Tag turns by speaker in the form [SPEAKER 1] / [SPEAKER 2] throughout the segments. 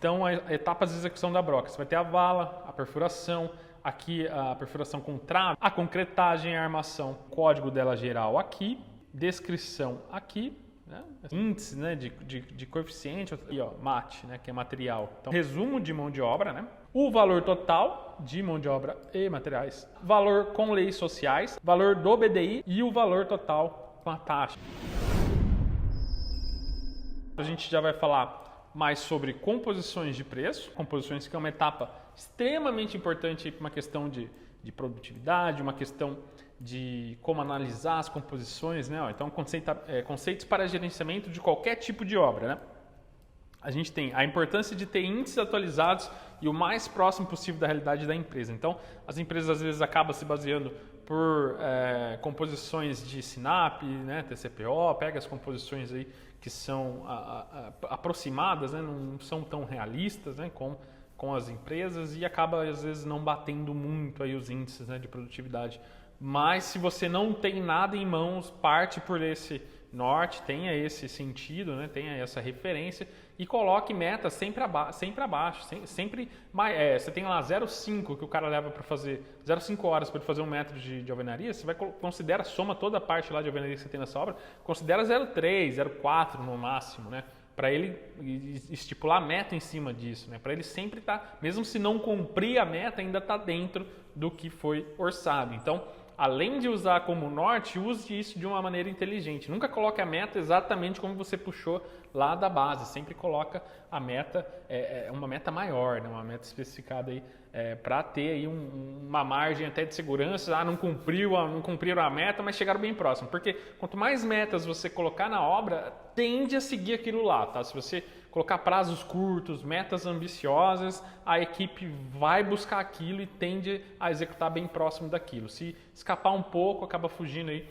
[SPEAKER 1] Então, etapas de execução da broca. Você vai ter a vala, a perfuração, aqui a perfuração com trave, a concretagem, a armação, código dela geral aqui, descrição aqui, né? Índice, né, de coeficiente, aqui, ó, MAT, né, que é material. Então, resumo de mão de obra, né? O valor total de mão de obra e materiais, valor com leis sociais, valor do BDI e o valor total com a taxa. A gente já vai falar mais sobre composições de preço, composições que é uma etapa extremamente importante para uma questão de produtividade, uma questão de como analisar as composições, né? Então, conceitos para gerenciamento de qualquer tipo de obra, né? A gente tem a importância de ter índices atualizados e o mais próximo possível da realidade da empresa. Então, as empresas às vezes acabam se baseando por composições de SINAP, né, TCPO, pega as composições aí que são aproximadas, né, não são tão realistas, né, com as empresas e acaba às vezes não batendo muito aí os índices, né, de produtividade. Mas se você não tem nada em mãos, parte por esse norte, tenha esse sentido, né, tenha essa referência e coloque metas sempre abaixo, sempre mais, você tem lá 0,5 que o cara leva para fazer, 0,5 horas para fazer um metro de alvenaria, você considera, soma toda a parte lá de alvenaria que você tem nessa obra, considera 0,3, 0,4 no máximo, né? Para ele estipular a meta em cima disso, né? Para ele sempre estar, mesmo se não cumprir a meta, ainda está dentro do que foi orçado. Então, além de usar como norte, use isso de uma maneira inteligente. Nunca coloque a meta exatamente como você puxou lá da base. Sempre coloca a meta, uma meta maior, né? Uma meta especificada aí, para ter aí uma margem até de segurança. Não cumpriram a meta, mas chegaram bem próximo. Porque quanto mais metas você colocar na obra, tende a seguir aquilo lá, tá? Se você colocar prazos curtos, metas ambiciosas, a equipe vai buscar aquilo e tende a executar bem próximo daquilo. Se escapar um pouco, acaba fugindo aí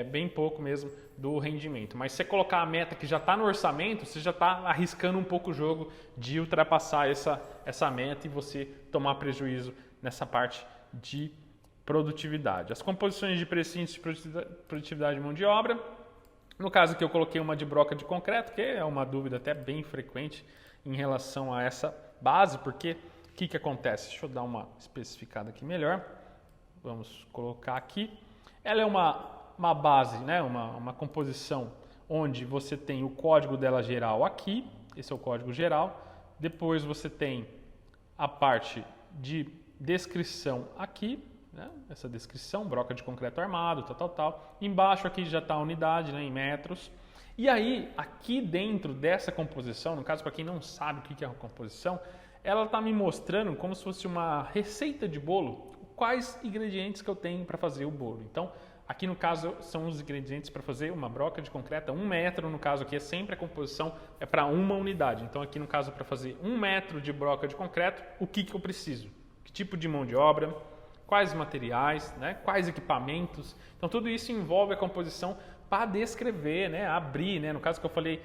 [SPEAKER 1] bem pouco mesmo do rendimento. Mas se você colocar a meta que já está no orçamento, você já está arriscando um pouco o jogo de ultrapassar essa meta e você tomar prejuízo nessa parte de produtividade. As composições de preço e índice de produtividade de mão de obra. No caso aqui eu coloquei uma de broca de concreto, que é uma dúvida até bem frequente em relação a essa base, porque o que acontece? Deixa eu dar uma especificada aqui melhor. Vamos colocar aqui. Ela é uma base, né? uma composição onde você tem o código dela geral aqui, esse é o código geral. Depois você tem a parte de descrição aqui, né? Essa descrição, broca de concreto armado, tal. Embaixo aqui já está a unidade, né, em metros. E aí, aqui dentro dessa composição, no caso para quem não sabe o que é uma composição, ela está me mostrando como se fosse uma receita de bolo, quais ingredientes que eu tenho para fazer o bolo. Então, aqui no caso são os ingredientes para fazer uma broca de concreto, 1 metro, no caso aqui é sempre a composição é para uma unidade. Então, aqui no caso para fazer 1 metro de broca de concreto, o que eu preciso? Que tipo de mão de obra? Quais materiais, né? Quais equipamentos. Então, tudo isso envolve a composição para descrever, né? Abrir, né? No caso que eu falei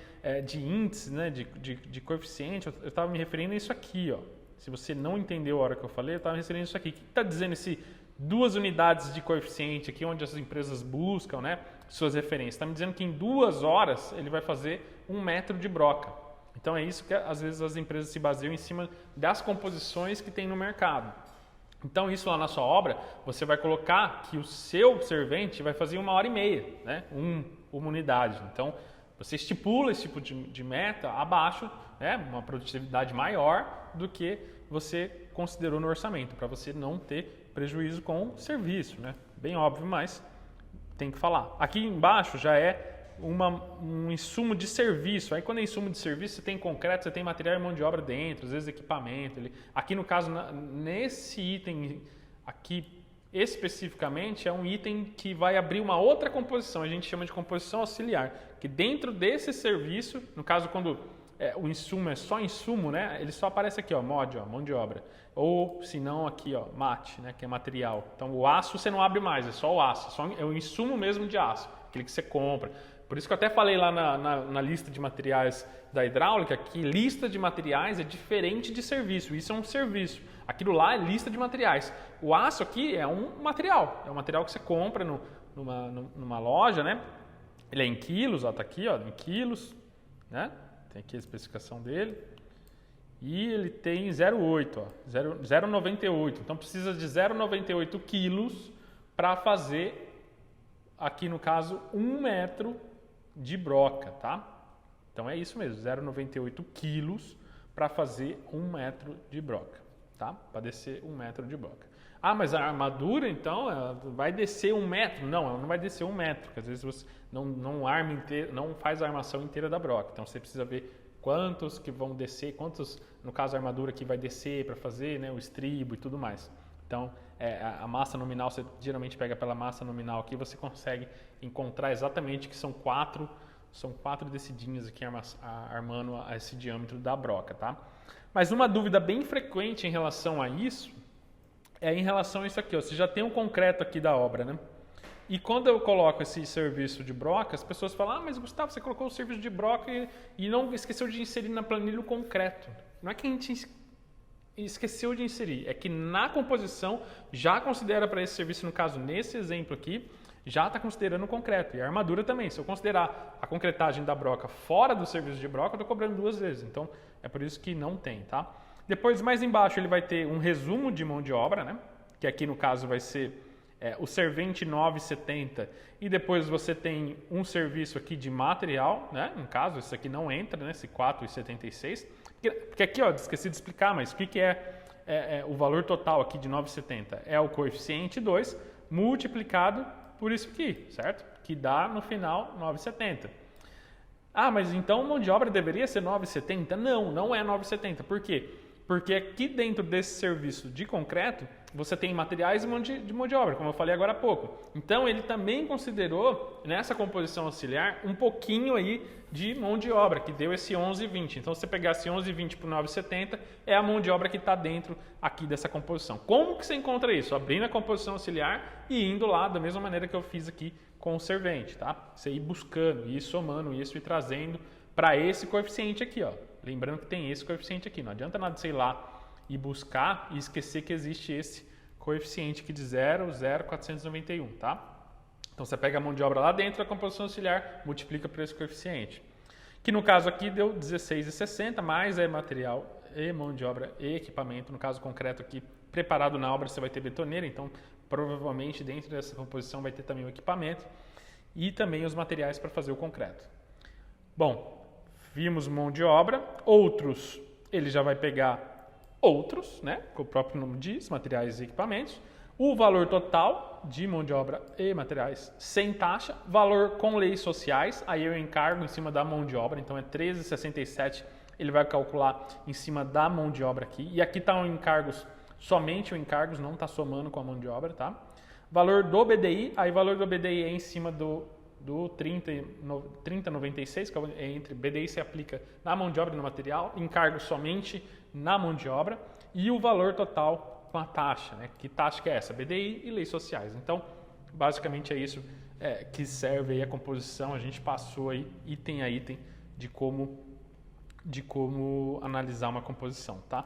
[SPEAKER 1] de índice, né? de coeficiente, eu estava me referindo a isso aqui. Ó. Se você não entendeu a hora que eu falei, eu estava me referindo a isso aqui. O que está dizendo esse 2 unidades de coeficiente aqui, onde as empresas buscam, né? Suas referências? Está me dizendo que em 2 horas ele vai fazer 1 metro de broca. Então, é isso que às vezes as empresas se baseiam em cima das composições que tem no mercado. Então, isso lá na sua obra, você vai colocar que o seu servente vai fazer 1h30, né? Uma unidade. Então, você estipula esse tipo de meta abaixo, né? Uma produtividade maior do que você considerou no orçamento, para você não ter prejuízo com o serviço, né? Bem óbvio, mas tem que falar. Aqui embaixo já é um insumo de serviço. Aí quando é insumo de serviço, você tem concreto, você tem material e mão de obra dentro, às vezes equipamento. Aqui no caso, nesse item aqui especificamente, é um item que vai abrir uma outra composição, a gente chama de composição auxiliar, que dentro desse serviço, no caso quando o insumo é só insumo, né? Ele só aparece aqui, ó, MOD, ó, mão de obra. Ou se não aqui, ó, MAT, né? Que é material. Então o aço você não abre mais, é só o aço, é o insumo mesmo de aço, aquele que você compra. Por isso que eu até falei lá na lista de materiais da hidráulica que lista de materiais é diferente de serviço. Isso é um serviço. Aquilo lá é lista de materiais. O aço aqui é um material que você compra numa loja, né? Ele é em quilos, ó, tá aqui, ó, em quilos, né? Tem aqui a especificação dele. e ele tem 0,8, 0,98. Então precisa de 0,98 quilos para fazer, aqui no caso, 1 metro de broca, tá? Então é isso mesmo, 0,98 quilos para fazer 1 metro de broca, tá? Para descer 1 metro de broca. Ah, mas a armadura, então, ela vai descer 1 metro? Não, ela não vai descer 1 metro, porque às vezes você não faz a armação inteira da broca. Então você precisa ver quantos que vão descer, quantos, no caso a armadura que vai descer para fazer, né, o estribo e tudo mais. Então a massa nominal, você geralmente pega pela massa nominal aqui, você consegue encontrar exatamente que são quatro descidinhas aqui armando esse diâmetro da broca, tá? Mas uma dúvida bem frequente em relação a isso é em relação a isso aqui, ó. Você já tem um concreto aqui da obra, né? E quando eu coloco esse serviço de broca, as pessoas falam, ah, mas Gustavo, você colocou o serviço de broca e não esqueceu de inserir na planilha o concreto. Não é que a gente esqueceu de inserir, é que na composição já considera para esse serviço, no caso, nesse exemplo aqui, já está considerando o concreto. E a armadura também. Se eu considerar a concretagem da broca fora do serviço de broca, eu estou cobrando 2 vezes. Então, é por isso que não tem, tá? Depois, mais embaixo, ele vai ter um resumo de mão de obra, né? Que aqui, no caso, vai ser o servente 9,70. E depois você tem um serviço aqui de material, né? No caso, esse aqui não entra, né? Esse 4,76. Porque aqui, ó, esqueci de explicar, mas o que é o valor total aqui de 9,70? É o coeficiente 2 multiplicado por isso aqui, certo? Que dá no final 9,70. Ah, mas então mão de obra deveria ser 9,70? Não, não é 9,70. Por quê? Porque aqui dentro desse serviço de concreto, você tem materiais de mão de obra, como eu falei agora há pouco. Então, ele também considerou, nessa composição auxiliar, um pouquinho aí de mão de obra, que deu esse 11,20. Então, se você pegar esse 11,20 por 9,70, é a mão de obra que está dentro aqui dessa composição. Como que você encontra isso? Abrindo a composição auxiliar e indo lá da mesma maneira que eu fiz aqui com o servente, tá? Você ir buscando, ir somando isso e trazendo para esse coeficiente aqui, ó. Lembrando que tem esse coeficiente aqui. Não adianta nada, sei lá, ir buscar e esquecer que existe esse coeficiente aqui de 0,0491, tá? Então, você pega a mão de obra lá dentro da composição auxiliar, multiplica por esse coeficiente. Que no caso aqui deu 16,60, mais material e mão de obra e equipamento. No caso concreto aqui, preparado na obra, você vai ter betoneira, então provavelmente dentro dessa composição vai ter também o equipamento e também os materiais para fazer o concreto. Bom, vimos mão de obra, outros, ele já vai pegar outros, né? Como o próprio nome diz, materiais e equipamentos. O valor total de mão de obra e materiais sem taxa, valor com leis sociais, aí eu encargo em cima da mão de obra, então é 13,67, ele vai calcular em cima da mão de obra aqui. E aqui está o encargos, somente o encargos, não está somando com a mão de obra, tá? Valor do BDI, aí o valor do BDI é em cima do 30,96, que é entre BDI se aplica na mão de obra e no material, encargo somente na mão de obra, e o valor total com a taxa, né? Que taxa que é essa? BDI e leis sociais. Então, basicamente é isso que serve aí a composição. A gente passou aí item a item de como analisar uma composição, tá?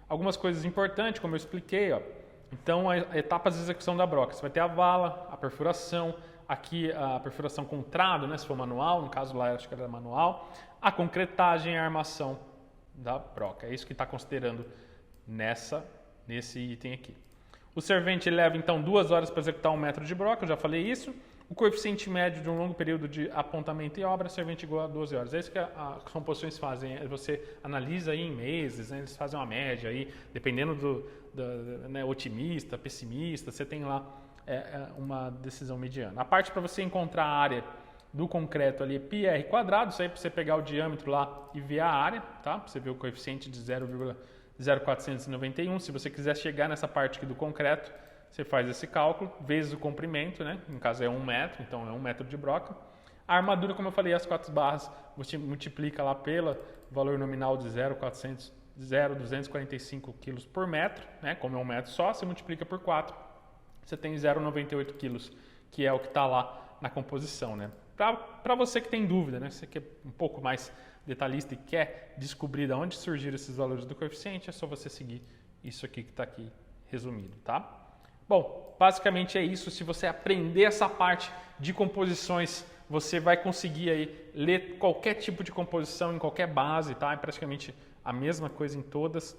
[SPEAKER 1] Algumas coisas importantes, como eu expliquei, ó. Então, etapas de execução da broca. Você vai ter a vala, a perfuração, aqui a perfuração com trado, né, se for manual, no caso lá acho que era manual, a concretagem e a armação da broca. É isso que está considerando nesse item aqui. O servente leva então 2 horas para executar 1 metro de broca, eu já falei isso. O coeficiente médio de um longo período de apontamento e obra, servente igual a 12 horas. É isso que as composições fazem, você analisa aí em meses, né, eles fazem uma média aí, dependendo né, otimista, pessimista, você tem lá uma decisão mediana. A parte para você encontrar a área do concreto ali é πr quadrado, isso aí para você pegar o diâmetro lá e ver a área, tá? Para você ver o coeficiente de 0,0491. Se você quiser chegar nessa parte aqui do concreto, você faz esse cálculo, vezes o comprimento, né? No caso é 1 metro, então é 1 metro de broca. A armadura, como eu falei, as 4 barras, você multiplica lá pelo valor nominal de 0,245 kg por metro, né? Como é 1 metro só, você multiplica por 4, você tem 0,98 kg, que é o que está lá na composição, né? Para você que tem dúvida, né? Você que é um pouco mais detalhista e quer descobrir de onde surgiram esses valores do coeficiente, é só você seguir isso aqui que está aqui resumido, tá? Bom, basicamente é isso. Se você aprender essa parte de composições você vai conseguir aí ler qualquer tipo de composição em qualquer base, tá? É praticamente a mesma coisa em todas.